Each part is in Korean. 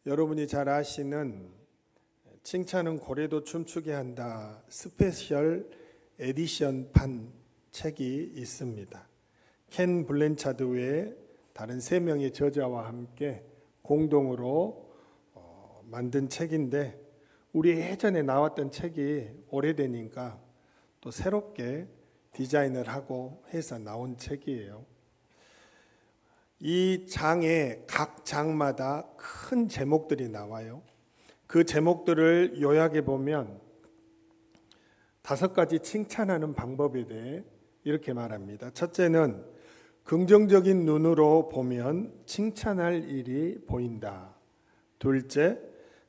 여러분이 잘 아시는 칭찬은 고래도 춤추게 한다 스페셜 에디션 판 책이 있습니다. 켄 블랜차드 외에 다른 3명의 저자와 함께 공동으로 만든 책인데, 우리 예전에 나왔던 책이 오래되니까 또 새롭게 디자인을 하고 해서 나온 책이에요. 이 장에 각 장마다 큰 제목들이 나와요. 그 제목들을 요약해 보면 5가지 칭찬하는 방법에 대해 이렇게 말합니다. 첫째는 긍정적인 눈으로 보면 칭찬할 일이 보인다. 둘째,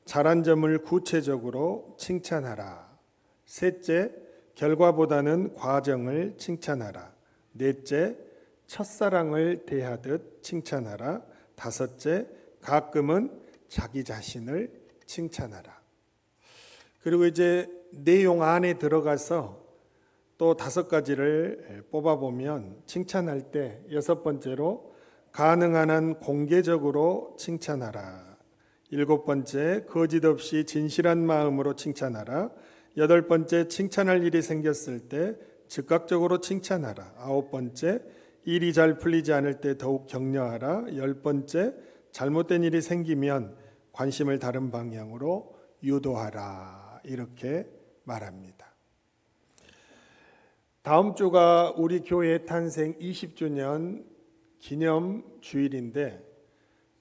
잘한 점을 구체적으로 칭찬하라. 셋째, 결과보다는 과정을 칭찬하라. 넷째, 첫사랑을 대하듯 칭찬하라. 다섯째, 가끔은 자기 자신을 칭찬하라. 그리고 이제 내용 안에 들어가서 또 5가지를 뽑아보면 칭찬할 때 6번째로 가능한 한 공개적으로 칭찬하라. 7번째, 거짓 없이 진실한 마음으로 칭찬하라. 8번째, 칭찬할 일이 생겼을 때 즉각적으로 칭찬하라. 9번째, 일이 잘 풀리지 않을 때 더욱 격려하라. 10번째, 잘못된 일이 생기면 관심을 다른 방향으로 유도하라. 이렇게 말합니다. 다음 주가 우리 교회 탄생 20주년 기념 주일인데,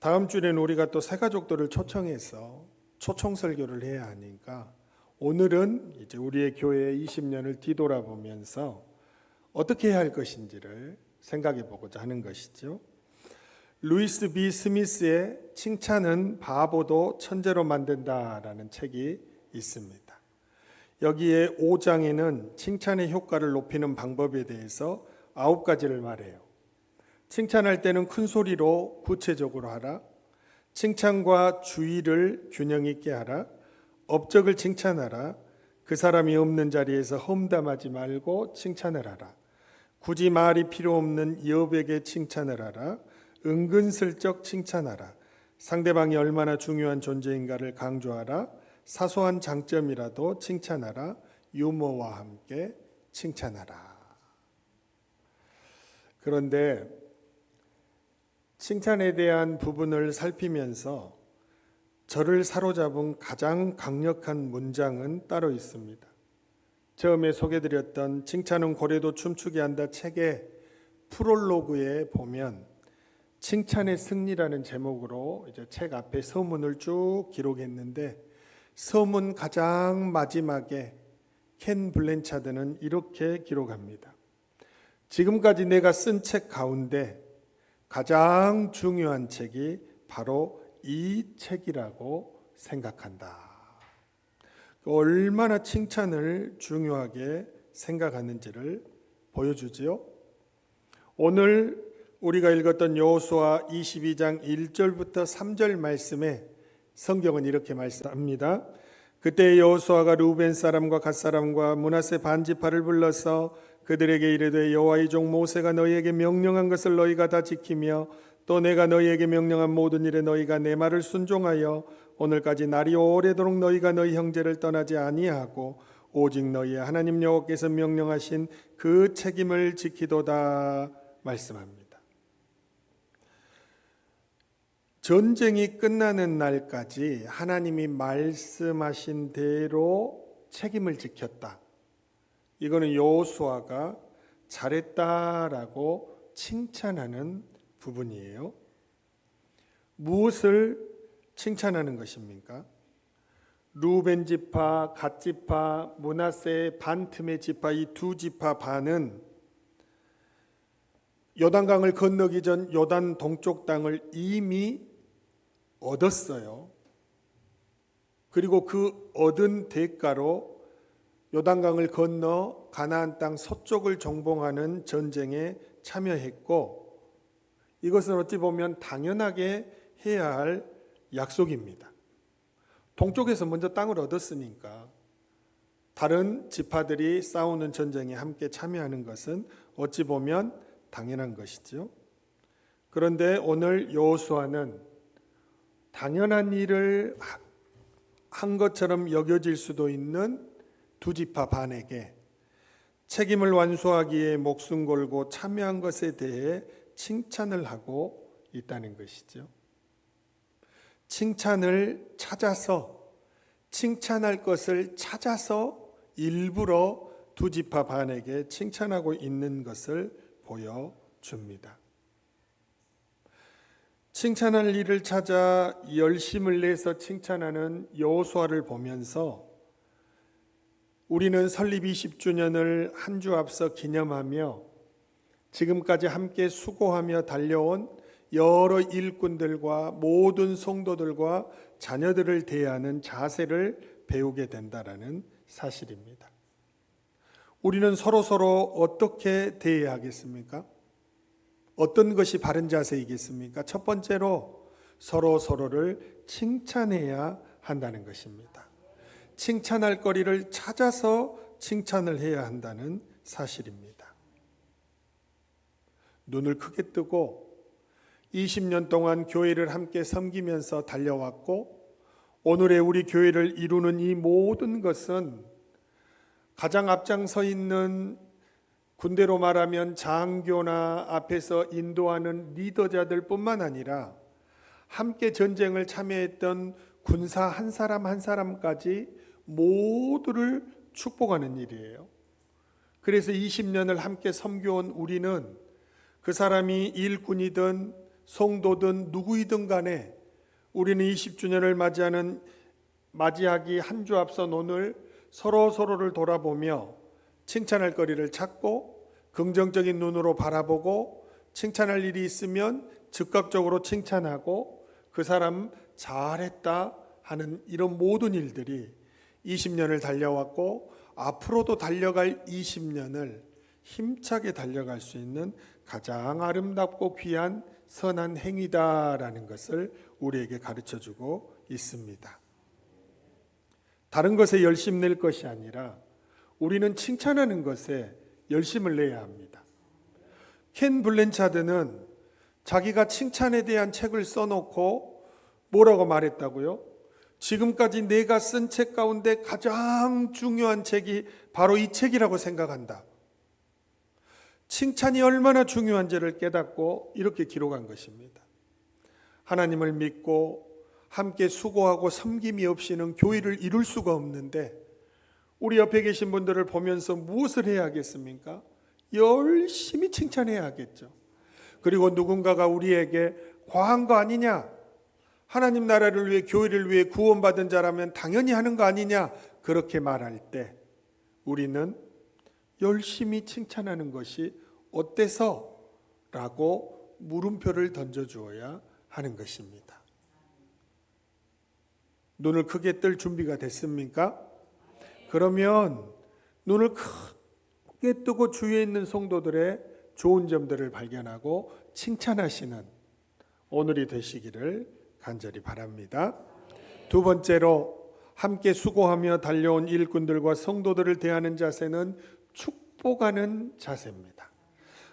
다음 주에는 우리가 또 새가족들을 초청해서 초청 설교를 해야 하니까 오늘은 이제 우리의 교회의 20년을 뒤돌아보면서 어떻게 해야 할 것인지를 생각해 보고자 하는 것이죠. 루이스 B. 스미스의 칭찬은 바보도 천재로 만든다라는 책이 있습니다. 여기에 5장에는 칭찬의 효과를 높이는 방법에 대해서 9가지를 말해요. 칭찬할 때는 큰 소리로 구체적으로 하라. 칭찬과 주의를 균형 있게 하라. 업적을 칭찬하라. 그 사람이 없는 자리에서 험담하지 말고 칭찬을 하라. 굳이 말이 필요 없는 여백에 칭찬을 하라. 은근슬쩍 칭찬하라. 상대방이 얼마나 중요한 존재인가를 강조하라. 사소한 장점이라도 칭찬하라. 유머와 함께 칭찬하라. 그런데 칭찬에 대한 부분을 살피면서 저를 사로잡은 가장 강력한 문장은 따로 있습니다. 처음에 소개드렸던 칭찬은 고래도 춤추게 한다 책의 프롤로그에 보면 칭찬의 승리라는 제목으로 이제 책 앞에 서문을 쭉 기록했는데, 서문 가장 마지막에 켄 블랜차드는 이렇게 기록합니다. 지금까지 내가 쓴 책 가운데 가장 중요한 책이 바로 이 책이라고 생각한다. 얼마나 칭찬을 중요하게 생각하는지를 보여주지요. 오늘 우리가 읽었던 여호수아 22장 1절부터 3절 말씀에 성경은 이렇게 말씀합니다. 그때 여호수아가 루벤 사람과 갓 사람과 므낫세 반지파를 불러서 그들에게 이르되 여호와의 종 모세가 너희에게 명령한 것을 너희가 다 지키며 또 내가 너희에게 명령한 모든 일에 너희가 내 말을 순종하여 오늘까지 날이 오래도록 너희가 너희 형제를 떠나지 아니하고 오직 너희의 하나님 여호와께서 명령하신 그 책임을 지키도다 말씀합니다. 전쟁이 끝나는 날까지 하나님이 말씀하신 대로 책임을 지켰다. 이거는 여호수아가 잘했다라고 칭찬하는 부분이에요. 무엇을 칭찬하는 것입니까? 루벤 지파, 갓 지파, 므낫세 반 틈의 지파, 이 2지파 반은 요단강을 건너기 전 요단 동쪽 땅을 이미 얻었어요. 그리고 그 얻은 대가로 요단강을 건너 가나안 땅 서쪽을 정복하는 전쟁에 참여했고, 이것은 어찌 보면 당연하게 해야 할 약속입니다. 동쪽에서 먼저 땅을 얻었으니까 다른 지파들이 싸우는 전쟁에 함께 참여하는 것은 어찌 보면 당연한 것이죠. 그런데 오늘 여호수아는 당연한 일을 한 것처럼 여겨질 수도 있는 두 지파 반에게 책임을 완수하기에 목숨 걸고 참여한 것에 대해 칭찬을 하고 있다는 것이죠. 칭찬을 찾아서, 칭찬할 것을 찾아서 일부러 두 지파 반에게 칭찬하고 있는 것을 보여줍니다. 칭찬할 일을 찾아 열심을 내서 칭찬하는 여호수아를 보면서 우리는 설립 20주년을 한 주 앞서 기념하며 지금까지 함께 수고하며 달려온 여러 일꾼들과 모든 성도들과 자녀들을 대하는 자세를 배우게 된다라는 사실입니다. 우리는 서로 어떻게 대해야 하겠습니까? 어떤 것이 바른 자세이겠습니까? 첫 번째로 서로를 칭찬해야 한다는 것입니다. 칭찬할 거리를 찾아서 칭찬을 해야 한다는 사실입니다. 눈을 크게 뜨고 20년 동안 교회를 함께 섬기면서 달려왔고 오늘의 우리 교회를 이루는 이 모든 것은 가장 앞장서 있는, 군대로 말하면 장교나 앞에서 인도하는 리더자들 뿐만 아니라 함께 전쟁을 참여했던 군사 한 사람 한 사람까지 모두를 축복하는 일이에요. 그래서 20년을 함께 섬겨온 우리는 그 사람이 일꾼이든 성도든 누구이든 간에 우리는 20주년을 맞이하기 한 주 앞선 오늘 서로를 돌아보며 칭찬할 거리를 찾고 긍정적인 눈으로 바라보고 칭찬할 일이 있으면 즉각적으로 칭찬하고 그 사람 잘했다 하는 이런 모든 일들이 20년을 달려왔고 앞으로도 달려갈 20년을 힘차게 달려갈 수 있는 가장 아름답고 귀한 선한 행위다라는 것을 우리에게 가르쳐주고 있습니다. 다른 것에 열심 낼 것이 아니라 우리는 칭찬하는 것에 열심을 내야 합니다. 켄 블랜차드는 자기가 칭찬에 대한 책을 써놓고 뭐라고 말했다고요? 지금까지 내가 쓴 책 가운데 가장 중요한 책이 바로 이 책이라고 생각한다. 칭찬이 얼마나 중요한지를 깨닫고 이렇게 기록한 것입니다. 하나님을 믿고 함께 수고하고 섬김이 없이는 교회를 이룰 수가 없는데 우리 옆에 계신 분들을 보면서 무엇을 해야 하겠습니까? 열심히 칭찬해야 하겠죠. 그리고 누군가가 우리에게 과한 거 아니냐? 하나님 나라를 위해 교회를 위해 구원받은 자라면 당연히 하는 거 아니냐? 그렇게 말할 때 우리는 열심히 칭찬하는 것이 어때서? 라고 물음표를 던져주어야 하는 것입니다. 눈을 크게 뜰 준비가 됐습니까? 그러면 눈을 크게 뜨고 주위에 있는 성도들의 좋은 점들을 발견하고 칭찬하시는 오늘이 되시기를 간절히 바랍니다. 두 번째로 함께 수고하며 달려온 일꾼들과 성도들을 대하는 자세는 축복하는 자세입니다.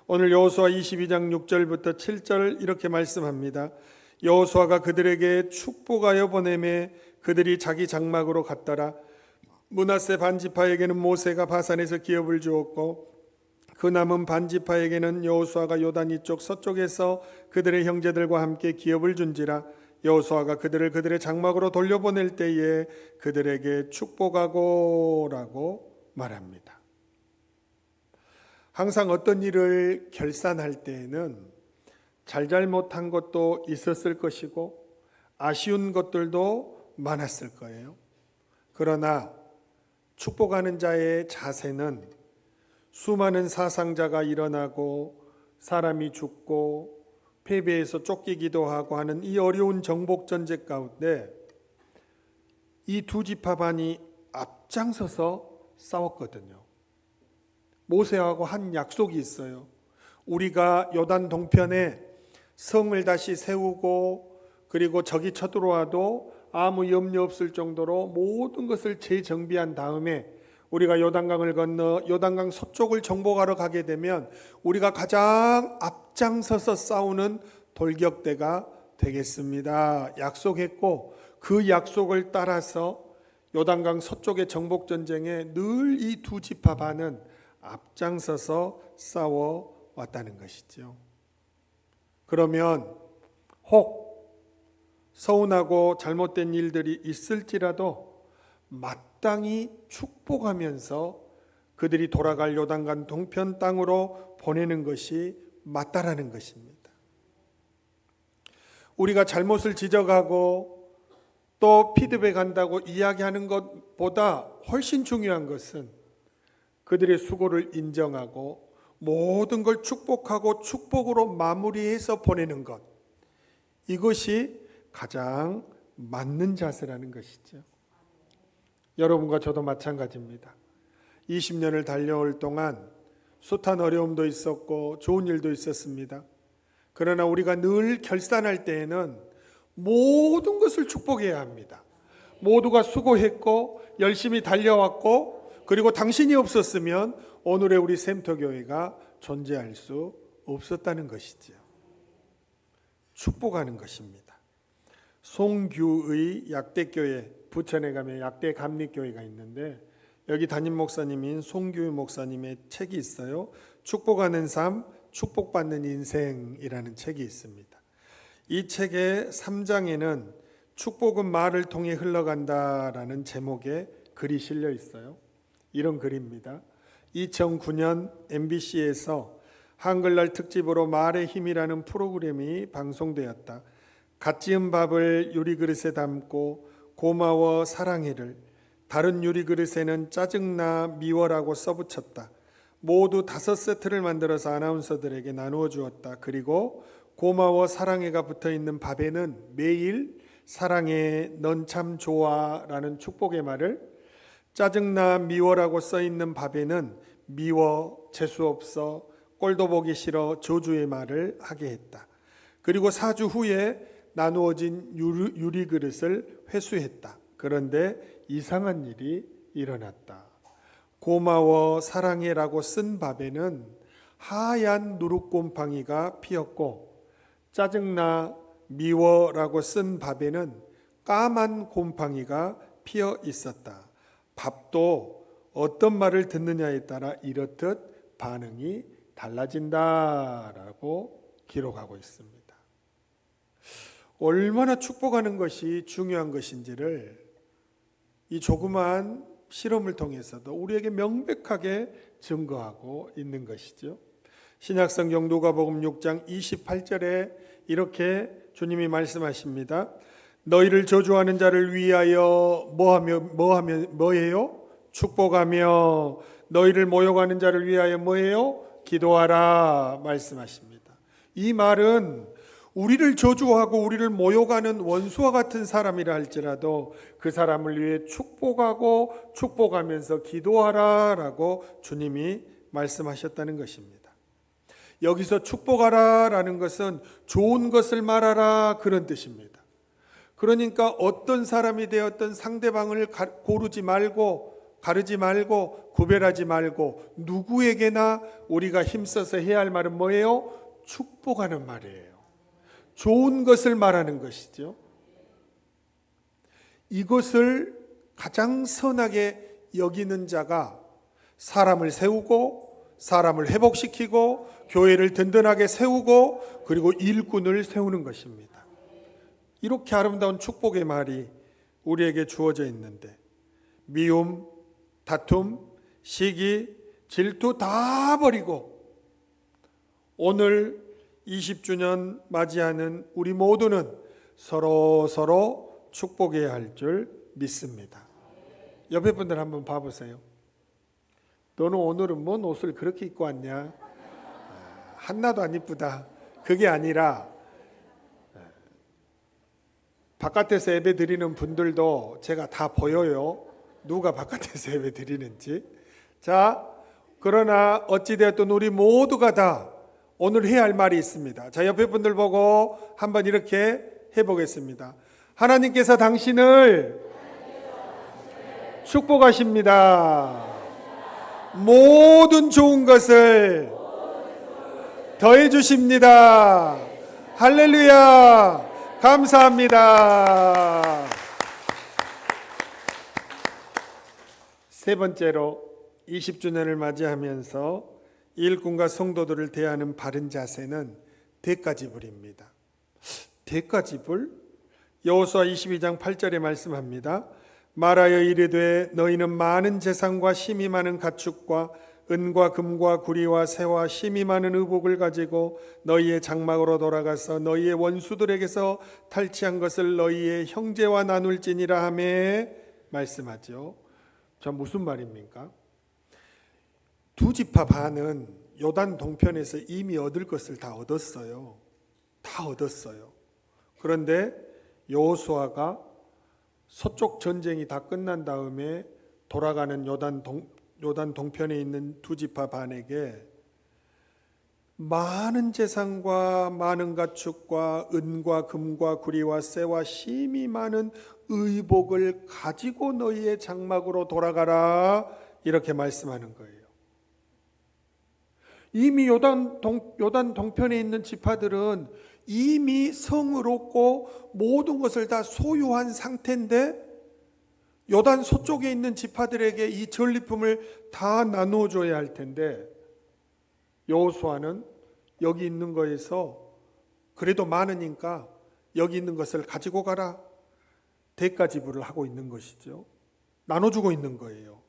오늘 여호수아 22장 6절부터 7절 이렇게 말씀합니다. 여호수아가 그들에게 축복하여 보내매 그들이 자기 장막으로 갔더라. 므낫세 반지파에게는 모세가 바산에서 기업을 주었고 그 남은 반지파에게는 여호수아가 요단 이쪽 서쪽에서 그들의 형제들과 함께 기업을 준지라. 여호수아가 그들의 장막으로 돌려보낼 때에 그들에게 축복하고라고 말합니다. 항상 어떤 일을 결산할 때에는 잘못한 것도 있었을 것이고 아쉬운 것들도 많았을 거예요. 그러나 축복하는 자의 자세는 수많은 사상자가 일어나고 사람이 죽고 패배해서 쫓기기도 하고 하는 이 어려운 정복 전쟁 가운데 이 두 지파 반이 앞장서서 싸웠거든요. 모세하고 한 약속이 있어요. 우리가 요단 동편에 성을 다시 세우고 그리고 적이 쳐들어와도 아무 염려 없을 정도로 모든 것을 재정비한 다음에 우리가 요단강을 건너 요단강 서쪽을 정복하러 가게 되면 우리가 가장 앞장서서 싸우는 돌격대가 되겠습니다 약속했고, 그 약속을 따라서 요단강 서쪽의 정복 전쟁에 늘 이 두 지파 반은 앞장서서 싸워 왔다는 것이죠. 그러면 혹 서운하고 잘못된 일들이 있을지라도 마땅히 축복하면서 그들이 돌아갈 요단강 동편 땅으로 보내는 것이 맞다라는 것입니다. 우리가 잘못을 지적하고 또 피드백한다고 이야기하는 것보다 훨씬 중요한 것은 그들의 수고를 인정하고 모든 걸 축복하고 축복으로 마무리해서 보내는 것, 이것이 가장 맞는 자세라는 것이죠. 여러분과 저도 마찬가지입니다. 20년을 달려올 동안 숱한 어려움도 있었고 좋은 일도 있었습니다. 그러나 우리가 늘 결산할 때에는 모든 것을 축복해야 합니다. 모두가 수고했고 열심히 달려왔고, 그리고 당신이 없었으면 오늘의 우리 샘터교회가 존재할 수 없었다는 것이죠. 축복하는 것입니다. 송규의 약대교회, 부천에 가면 약대 감리교회가 있는데 여기 담임 목사님인 송규 목사님의 책이 있어요. 축복하는 삶, 축복받는 인생이라는 책이 있습니다. 이 책의 3장에는 축복은 말을 통해 흘러간다라는 제목의 글이 실려 있어요. 이런 글입니다. 2009년 MBC에서 한글날 특집으로 말의 힘이라는 프로그램이 방송되었다. 갓 지은 밥을 유리그릇에 담고 고마워 사랑해를 다른 유리그릇에는 짜증나 미워라고 써붙였다. 모두 5세트를 만들어서 아나운서들에게 나누어 주었다. 그리고 고마워 사랑해가 붙어있는 밥에는 매일 사랑해 넌 참 좋아 라는 축복의 말을, 짜증나 미워라고 써있는 밥에는 미워 재수없어 꼴도 보기 싫어 저주의 말을 하게 했다. 그리고 4주 후에 나누어진 유리그릇을 회수했다. 그런데 이상한 일이 일어났다. 고마워 사랑해라고 쓴 밥에는 하얀 누룩곰팡이가 피었고, 짜증나 미워라고 쓴 밥에는 까만 곰팡이가 피어 있었다. 밥도 어떤 말을 듣느냐에 따라 이렇듯 반응이 달라진다라고 기록하고 있습니다. 얼마나 축복하는 것이 중요한 것인지를 이 조그마한 실험을 통해서도 우리에게 명백하게 증거하고 있는 것이죠. 신약성경 누가복음 6장 28절에 이렇게 주님이 말씀하십니다. 너희를 저주하는 자를 위하여 뭐해요? 축복하며 너희를 모욕하는 자를 위하여 뭐해요? 기도하라 말씀하십니다. 이 말은 우리를 저주하고 우리를 모욕하는 원수와 같은 사람이라 할지라도 그 사람을 위해 축복하고 축복하면서 기도하라라고 주님이 말씀하셨다는 것입니다. 여기서 축복하라라는 것은 좋은 것을 말하라 그런 뜻입니다. 그러니까 어떤 사람이 되었든 상대방을 가르지 말고 구별하지 말고 누구에게나 우리가 힘써서 해야 할 말은 뭐예요? 축복하는 말이에요. 좋은 것을 말하는 것이죠. 이것을 가장 선하게 여기는 자가 사람을 세우고 사람을 회복시키고 교회를 든든하게 세우고 그리고 일꾼을 세우는 것입니다. 이렇게 아름다운 축복의 말이 우리에게 주어져 있는데 미움, 다툼, 시기, 질투 다 버리고 오늘 20주년 맞이하는 우리 모두는 서로 축복해야 할 줄 믿습니다. 옆에 분들 한번 봐보세요. 너는 오늘은 뭔 옷을 그렇게 입고 왔냐? 하나도 안 이쁘다. 그게 아니라 바깥에서 예배 드리는 분들도 제가 다 보여요. 누가 바깥에서 예배 드리는지. 자, 그러나 어찌되었든 우리 모두가 다 오늘 해야 할 말이 있습니다. 자, 옆에 분들 보고 한번 이렇게 해보겠습니다. 하나님께서 당신을 축복하십니다. 모든 좋은 것을 더해 주십니다. 할렐루야. 감사합니다. 세 번째로 20주년을 맞이하면서 일꾼과 성도들을 대하는 바른 자세는 대가지불입니다. 대가지불? 여호수아 22장 8절에 말씀합니다. 말하여 이르되 너희는 많은 재산과 힘이 많은 가축과 은과 금과 구리와 새와 힘이 많은 의복을 가지고 너희의 장막으로 돌아가서 너희의 원수들에게서 탈취한 것을 너희의 형제와 나눌지니라 하며 말씀하죠. 저 무슨 말입니까? 두 지파 반은 요단 동편에서 이미 얻을 것을 다 얻었어요. 다 얻었어요. 그런데 여호수아가 서쪽 전쟁이 다 끝난 다음에 돌아가는 요단 동편에 있는 두 지파 반에게 많은 재산과 많은 가축과 은과 금과 구리와 쇠와 힘이 많은 의복을 가지고 너희의 장막으로 돌아가라 이렇게 말씀하는 거예요. 이미 요단 동편에 있는 지파들은 이미 성을 얻고 모든 것을 다 소유한 상태인데 요단 서쪽에 있는 지파들에게 이 전리품을 다 나누어 줘야 할 텐데 여호수아는 여기 있는 거에서 그래도 많으니까 여기 있는 것을 가지고 가라. 대가지불을 하고 있는 것이죠. 나눠주고 있는 거예요.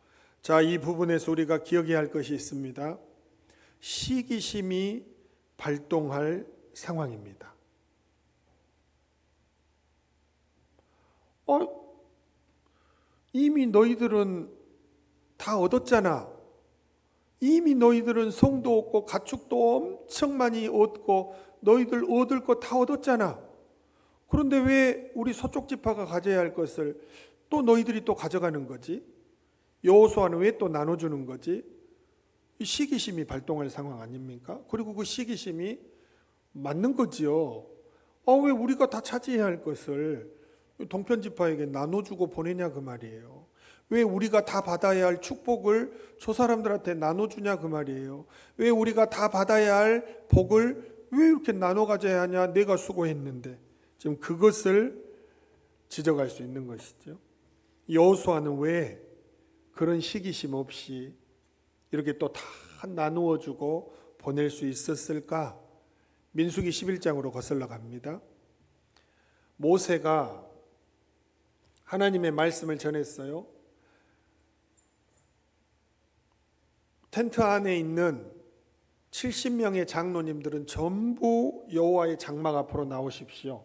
자, 이 부분에서 우리가 기억해야 할 것이 있습니다. 시기심이 발동할 상황입니다. 이미 너희들은 다 얻었잖아. 이미 너희들은 성도 얻고 가축도 엄청 많이 얻고 너희들 얻을 거 다 얻었잖아. 그런데 왜 우리 서쪽 지파가 가져야 할 것을 또 너희들이 또 가져가는 거지? 여호수아는 왜 또 나눠주는 거지? 이 시기심이 발동할 상황 아닙니까? 그리고 그 시기심이 맞는 거지요. 왜 우리가 다 차지해야 할 것을 동편 지파에게 나눠주고 보내냐 그 말이에요. 왜 우리가 다 받아야 할 축복을 저 사람들한테 나눠주냐 그 말이에요. 왜 우리가 다 받아야 할 복을 왜 이렇게 나눠 가져야 하냐, 내가 수고했는데. 지금 그것을 지적할 수 있는 것이죠. 여호수아는 왜 그런 시기심 없이 이렇게 또 다 나누어주고 보낼 수 있었을까? 민수기 11장으로 거슬러 갑니다. 모세가 하나님의 말씀을 전했어요. 텐트 안에 있는 70명의 장로님들은 전부 여호와의 장막 앞으로 나오십시오.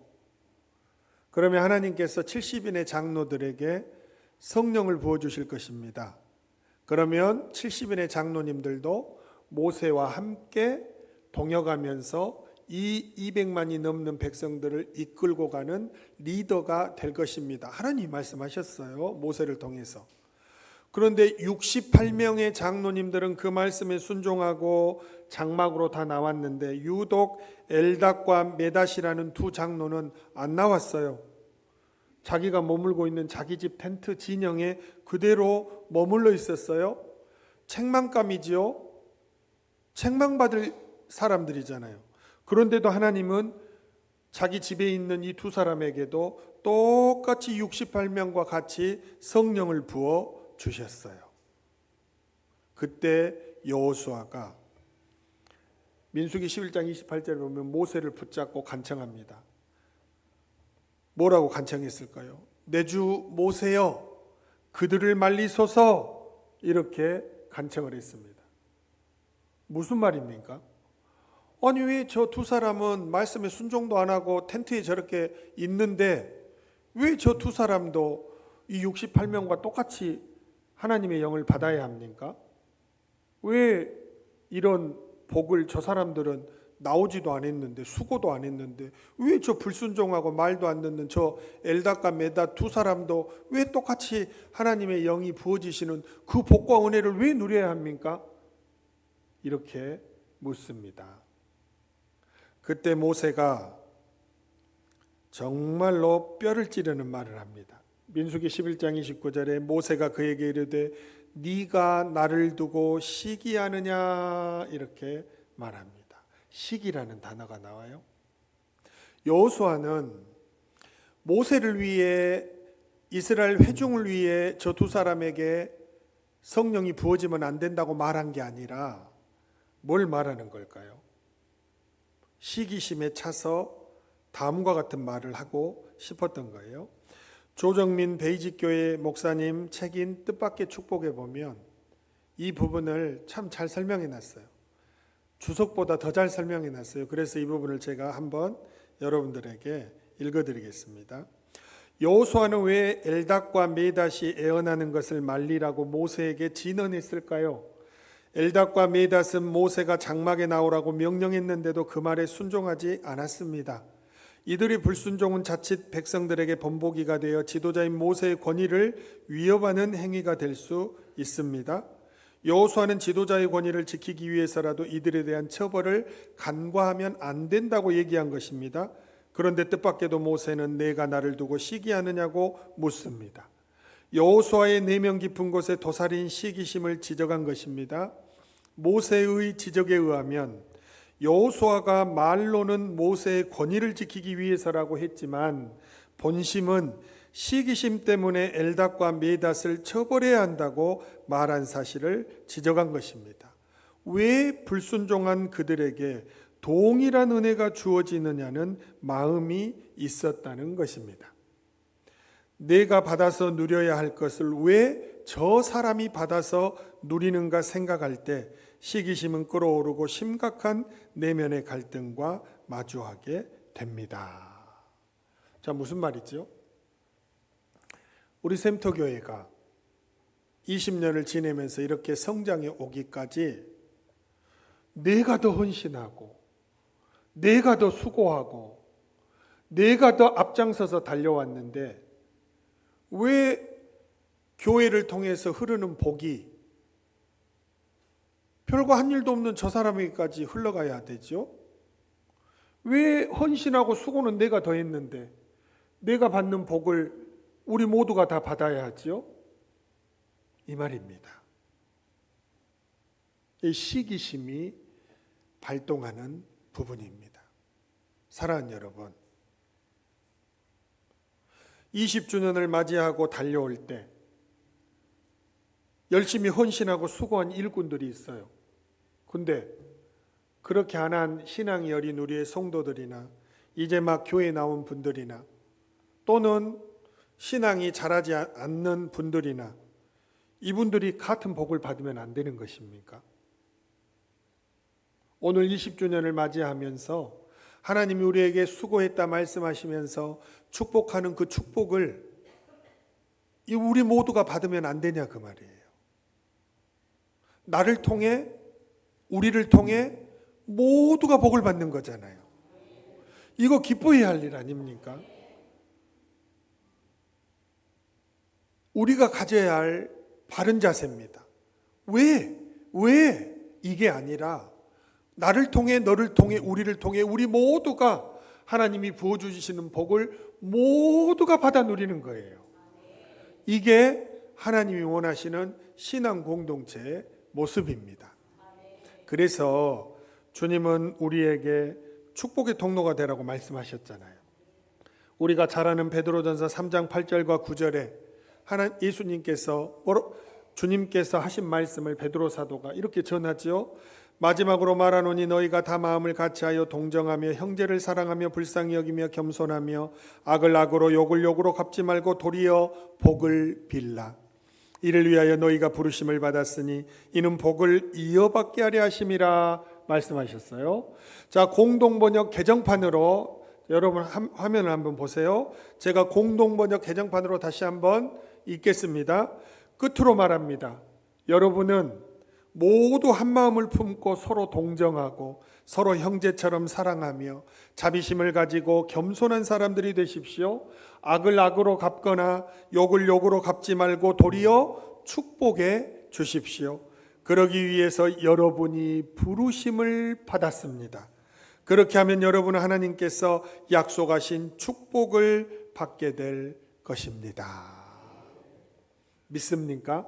그러면 하나님께서 70인의 장로들에게 성령을 부어주실 것입니다. 그러면 70인의 장로님들도 모세와 함께 동역하면서 이 200만이 넘는 백성들을 이끌고 가는 리더가 될 것입니다. 하나님이 말씀하셨어요. 모세를 통해서. 그런데 68명의 장로님들은 그 말씀에 순종하고 장막으로 다 나왔는데 유독 엘닷과 메닷이라는 두 장로는 안 나왔어요. 자기가 머물고 있는 자기 집 텐트 진영에 그대로 머물러 있었어요. 책망감이지요. 책망받을 사람들이잖아요. 그런데도 하나님은 자기 집에 있는 이 두 사람에게도 똑같이 68명과 같이 성령을 부어 주셨어요. 그때 여호수아가 민수기 11장 28절에 보면 모세를 붙잡고 간청합니다. 뭐라고 간청했을까요? 내 주 모세여 그들을 말리소서, 이렇게 간청을 했습니다. 무슨 말입니까? 아니 왜 저 두 사람은 말씀에 순종도 안 하고 텐트에 저렇게 있는데 왜 저 두 사람도 이 68명과 똑같이 하나님의 영을 받아야 합니까? 왜 이런 복을 저 사람들은 나오지도 않았는데 수고도 안 했는데 왜 저 불순종하고 말도 안 듣는 저 엘닷과 메닷 두 사람도 왜 똑같이 하나님의 영이 부어지시는 그 복과 은혜를 왜 누려야 합니까? 이렇게 묻습니다. 그때 모세가 정말로 뼈를 찌르는 말을 합니다. 민수기 11장 29절에 모세가 그에게 이르되 네가 나를 두고 시기하느냐, 이렇게 말합니다. 시기라는 단어가 나와요. 여호수아는 모세를 위해, 이스라엘 회중을 위해 저 두 사람에게 성령이 부어지면 안 된다고 말한 게 아니라 뭘 말하는 걸까요? 시기심에 차서 다음과 같은 말을 하고 싶었던 거예요. 조정민 베이직교회 목사님 책인 뜻밖의 축복에 보면 이 부분을 참 잘 설명해 놨어요. 주석보다 더 잘 설명해 놨어요. 그래서 이 부분을 제가 한번 여러분들에게 읽어드리겠습니다. 여호수아는 왜 엘닷과 메닷이 애언하는 것을 말리라고 모세에게 진언했을까요? 엘닷과 메닷은 모세가 장막에 나오라고 명령했는데도 그 말에 순종하지 않았습니다. 이들의 불순종은 자칫 백성들에게 번복이가 되어 지도자인 모세의 권위를 위협하는 행위가 될 수 있습니다. 여호수아는 지도자의 권위를 지키기 위해서라도 이들에 대한 처벌을 간과하면 안 된다고 얘기한 것입니다. 그런데 뜻밖에도 모세는 내가 나를 두고 시기하느냐고 묻습니다. 여호수아의 내면 깊은 곳에 도살인 시기심을 지적한 것입니다. 모세의 지적에 의하면 여호수아가 말로는 모세의 권위를 지키기 위해서라고 했지만 본심은 시기심 때문에 엘닷과 메닷을 처벌해야 한다고 말한 사실을 지적한 것입니다. 왜 불순종한 그들에게 동일한 은혜가 주어지느냐는 마음이 있었다는 것입니다. 내가 받아서 누려야 할 것을 왜 저 사람이 받아서 누리는가 생각할 때 시기심은 끓어오르고 심각한 내면의 갈등과 마주하게 됩니다. 자, 무슨 말이죠? 우리 샘터교회가 20년을 지내면서 이렇게 성장해 오기까지 내가 더 헌신하고 내가 더 수고하고 내가 더 앞장서서 달려왔는데 왜 교회를 통해서 흐르는 복이 별거 한 일도 없는 저 사람에게까지 흘러가야 되죠? 왜 헌신하고 수고는 내가 더 했는데 내가 받는 복을 우리 모두가 다 받아야 하죠? 이 말입니다. 이 시기심이 발동하는 부분입니다. 사랑하는 여러분, 20주년을 맞이하고 달려올 때 열심히 헌신하고 수고한 일꾼들이 있어요. 근데 그렇게 안 한 신앙이 어린 우리의 성도들이나 이제 막 교회 나온 분들이나 또는 신앙이 자라지 않는 분들이나 이분들이 같은 복을 받으면 안 되는 것입니까? 오늘 20주년을 맞이하면서 하나님이 우리에게 수고했다 말씀하시면서 축복하는 그 축복을 우리 모두가 받으면 안 되냐 그 말이에요. 나를 통해 우리를 통해 모두가 복을 받는 거잖아요. 이거 기뻐해야 할 일 아닙니까? 우리가 가져야 할 바른 자세입니다. 왜 이게 아니라 나를 통해 너를 통해 우리를 통해 우리 모두가 하나님이 부어주시는 복을 모두가 받아 누리는 거예요. 이게 하나님이 원하시는 신앙 공동체의 모습입니다. 그래서 주님은 우리에게 축복의 통로가 되라고 말씀하셨잖아요. 우리가 잘 아는 베드로전서 3장 8절과 9절에 주님께서 하신 말씀을 베드로 사도가 이렇게 전하죠. 마지막으로 말하노니 너희가 다 마음을 같이하여 동정하며 형제를 사랑하며 불쌍히 여기며 겸손하며 악을 악으로 욕을 욕으로 갚지 말고 도리어 복을 빌라. 이를 위하여 너희가 부르심을 받았으니 이는 복을 이어받게 하려 하심이라 말씀하셨어요. 자, 공동번역 개정판으로 여러분 화면을 한번 보세요. 제가 공동번역 개정판으로 다시 한번 읽겠습니다. 끝으로 말합니다. 여러분은 모두 한 마음을 품고 서로 동정하고 서로 형제처럼 사랑하며 자비심을 가지고 겸손한 사람들이 되십시오. 악을 악으로 갚거나 욕을 욕으로 갚지 말고 도리어 축복해 주십시오. 그러기 위해서 여러분이 부르심을 받았습니다. 그렇게 하면 여러분은 하나님께서 약속하신 축복을 받게 될 것입니다. 믿습니까?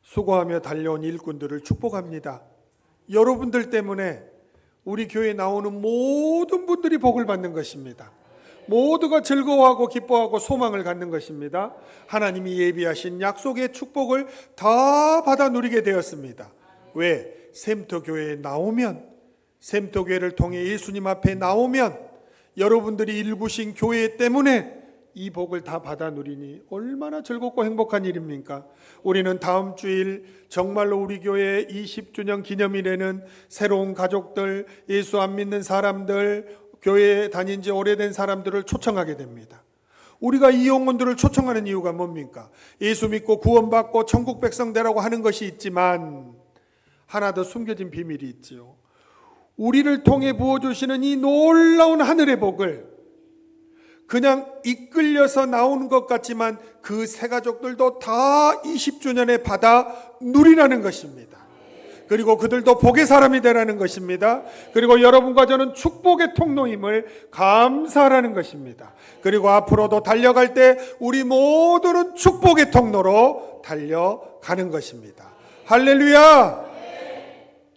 수고하며 달려온 일꾼들을 축복합니다. 여러분들 때문에 우리 교회에 나오는 모든 분들이 복을 받는 것입니다. 모두가 즐거워하고 기뻐하고 소망을 갖는 것입니다. 하나님이 예비하신 약속의 축복을 다 받아 누리게 되었습니다. 왜? 샘터교회에 나오면, 샘터교회를 통해 예수님 앞에 나오면, 여러분들이 일구신 교회 때문에 이 복을 다 받아 누리니 얼마나 즐겁고 행복한 일입니까? 우리는 다음 주일 정말로 우리 교회 20주년 기념일에는 새로운 가족들, 예수 안 믿는 사람들, 교회에 다닌 지 오래된 사람들을 초청하게 됩니다. 우리가 이 영혼들을 초청하는 이유가 뭡니까? 예수 믿고 구원받고 천국 백성 되라고 하는 것이 있지만 하나 더 숨겨진 비밀이 있지요. 우리를 통해 부어주시는 이 놀라운 하늘의 복을 그냥 이끌려서 나오는 것 같지만 그 새 가족들도 다 20주년에 받아 누리라는 것입니다. 그리고 그들도 복의 사람이 되라는 것입니다. 그리고 여러분과 저는 축복의 통로임을 감사하라는 것입니다. 그리고 앞으로도 달려갈 때 우리 모두는 축복의 통로로 달려가는 것입니다. 할렐루야!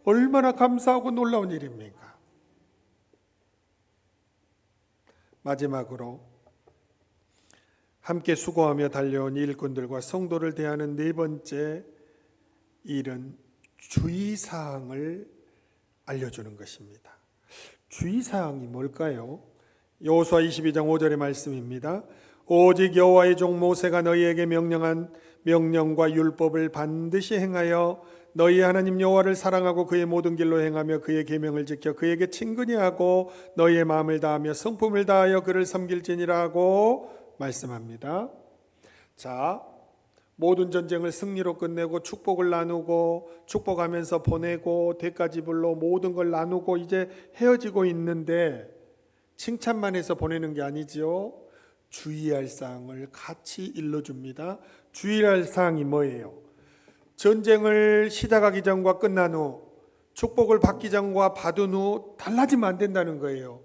얼마나 감사하고 놀라운 일입니까? 마지막으로 함께 수고하며 달려온 일꾼들과 성도를 대하는 네 번째 일은 주의사항을 알려주는 것입니다. 주의사항이 뭘까요? 여호수아 22장 5절의 말씀입니다. 오직 여호와의 종 모세가 너희에게 명령한 명령과 율법을 반드시 행하여 너희 하나님 여호와를 사랑하고 그의 모든 길로 행하며 그의 계명을 지켜 그에게 친근히 하고 너희의 마음을 다하며 성품을 다하여 그를 섬길지니라 하고 말씀합니다. 자, 모든 전쟁을 승리로 끝내고 축복을 나누고 축복하면서 보내고 대가지불로 모든 걸 나누고 이제 헤어지고 있는데 칭찬만 해서 보내는 게 아니지요. 주의할 사항을 같이 일러줍니다. 주의할 사항이 뭐예요? 전쟁을 시작하기 전과 끝난 후, 축복을 받기 전과 받은 후 달라지면 안 된다는 거예요.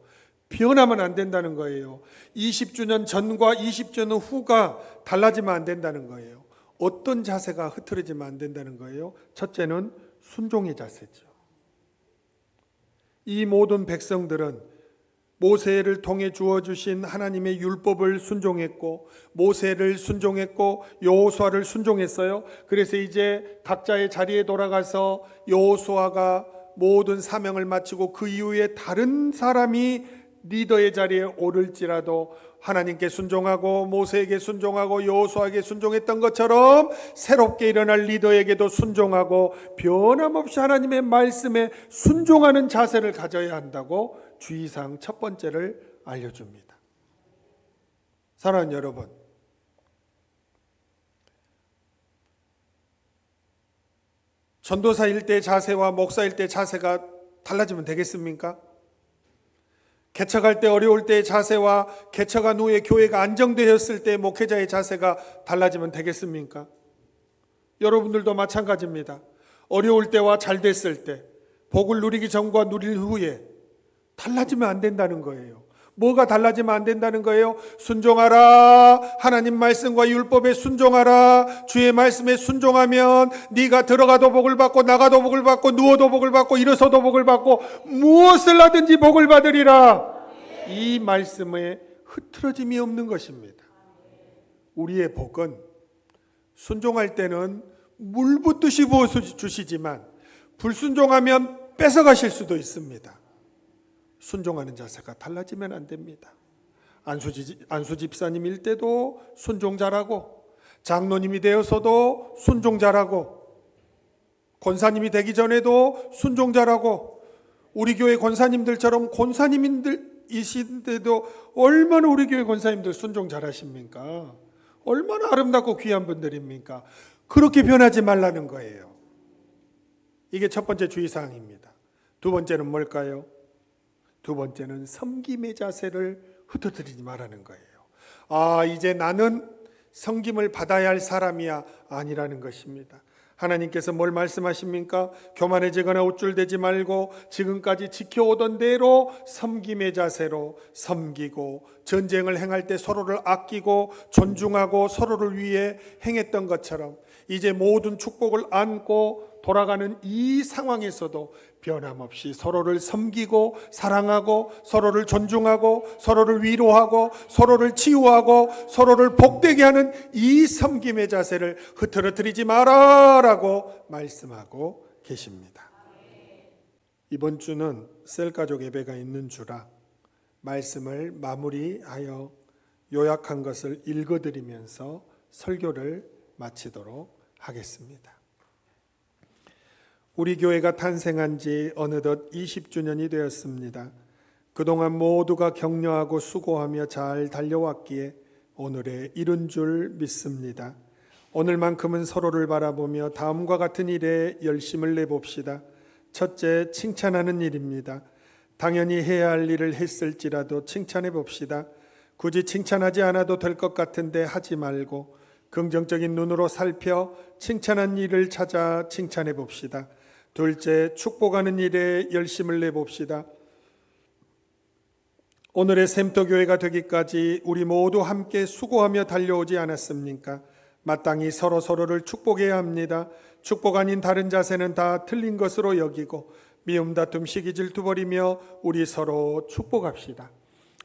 변하면 안 된다는 거예요. 20주년 전과 20주년 후가 달라지면 안 된다는 거예요. 어떤 자세가 흐트러지면 안 된다는 거예요? 첫째는 순종의 자세죠. 이 모든 백성들은 모세를 통해 주어주신 하나님의 율법을 순종했고 모세를 순종했고 여호수아를 순종했어요. 그래서 이제 각자의 자리에 돌아가서 여호수아가 모든 사명을 마치고 그 이후에 다른 사람이 리더의 자리에 오를지라도 하나님께 순종하고 모세에게 순종하고 여호수아에게 순종했던 것처럼 새롭게 일어날 리더에게도 순종하고 변함없이 하나님의 말씀에 순종하는 자세를 가져야 한다고 주의사항 첫 번째를 알려줍니다. 사랑하는 여러분, 전도사일 때 자세와 목사일 때 자세가 달라지면 되겠습니까? 개척할 때 어려울 때의 자세와 개척한 후에 교회가 안정되었을 때 목회자의 자세가 달라지면 되겠습니까? 여러분들도 마찬가지입니다. 어려울 때와 잘 됐을 때, 복을 누리기 전과 누릴 후에 달라지면 안 된다는 거예요. 뭐가 달라지면 안 된다는 거예요? 순종하라. 하나님 말씀과 율법에 순종하라. 주의 말씀에 순종하면 네가 들어가도 복을 받고 나가도 복을 받고 누워도 복을 받고 일어서도 복을 받고 무엇을 하든지 복을 받으리라. 이 말씀에 흐트러짐이 없는 것입니다. 우리의 복은 순종할 때는 물 붓듯이 부어주시지만 불순종하면 뺏어가실 수도 있습니다. 순종하는 자세가 달라지면 안 됩니다. 안수 집사님일 때도 순종자라고, 장로님이 되어서도 순종자라고, 권사님이 되기 전에도 순종자라고, 우리 교회 권사님들처럼 권사님들이신데도 얼마나 우리 교회 권사님들 순종 잘하십니까? 얼마나 아름답고 귀한 분들입니까? 그렇게 변하지 말라는 거예요. 이게 첫 번째 주의사항입니다. 두 번째는 뭘까요? 두 번째는 섬김의 자세를 흩어뜨리지 말라는 거예요. 이제 나는 섬김을 받아야 할 사람이야 아니라는 것입니다. 하나님께서 뭘 말씀하십니까? 교만해지거나 우쭐대지 말고 지금까지 지켜오던 대로 섬김의 자세로 섬기고 전쟁을 행할 때 서로를 아끼고 존중하고 서로를 위해 행했던 것처럼 이제 모든 축복을 안고 돌아가는 이 상황에서도 변함없이 서로를 섬기고 사랑하고 서로를 존중하고 서로를 위로하고 서로를 치유하고 서로를 복되게 하는 이 섬김의 자세를 흐트러뜨리지 마라라고 말씀하고 계십니다. 이번 주는 셀가족 예배가 있는 주라 말씀을 마무리하여 요약한 것을 읽어드리면서 설교를 마치도록 하겠습니다. 우리 교회가 탄생한 지 어느덧 20주년이 되었습니다. 그동안 모두가 격려하고 수고하며 잘 달려왔기에 오늘에 이른 줄 믿습니다. 오늘만큼은 서로를 바라보며 다음과 같은 일에 열심을 내봅시다. 첫째, 칭찬하는 일입니다. 당연히 해야 할 일을 했을지라도 칭찬해 봅시다. 굳이 칭찬하지 않아도 될 것 같은데 하지 말고 긍정적인 눈으로 살펴 칭찬한 일을 찾아 칭찬해 봅시다. 둘째, 축복하는 일에 열심을 내봅시다. 오늘의 샘터교회가 되기까지 우리 모두 함께 수고하며 달려오지 않았습니까? 마땅히 서로를 축복해야 합니다. 축복 아닌 다른 자세는 다 틀린 것으로 여기고 미움, 다툼, 시기, 질투 버리며 우리 서로 축복합시다.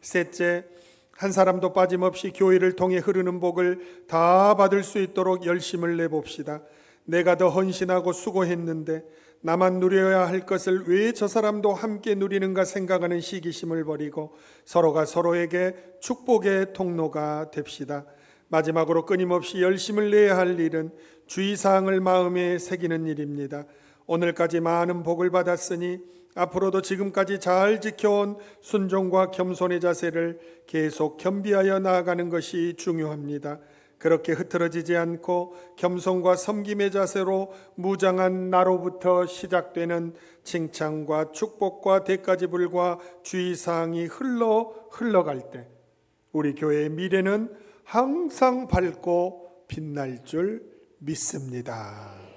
셋째, 한 사람도 빠짐없이 교회를 통해 흐르는 복을 다 받을 수 있도록 열심을 내봅시다. 내가 더 헌신하고 수고했는데 나만 누려야 할 것을 왜 저 사람도 함께 누리는가 생각하는 시기심을 버리고 서로가 서로에게 축복의 통로가 됩시다. 마지막으로 끊임없이 열심을 내야 할 일은 주의사항을 마음에 새기는 일입니다. 오늘까지 많은 복을 받았으니 앞으로도 지금까지 잘 지켜온 순종과 겸손의 자세를 계속 겸비하여 나아가는 것이 중요합니다. 그렇게 흐트러지지 않고 겸손과 섬김의 자세로 무장한 나로부터 시작되는 칭찬과 축복과 대가지불과 주의사항이 흘러갈 때 우리 교회의 미래는 항상 밝고 빛날 줄 믿습니다.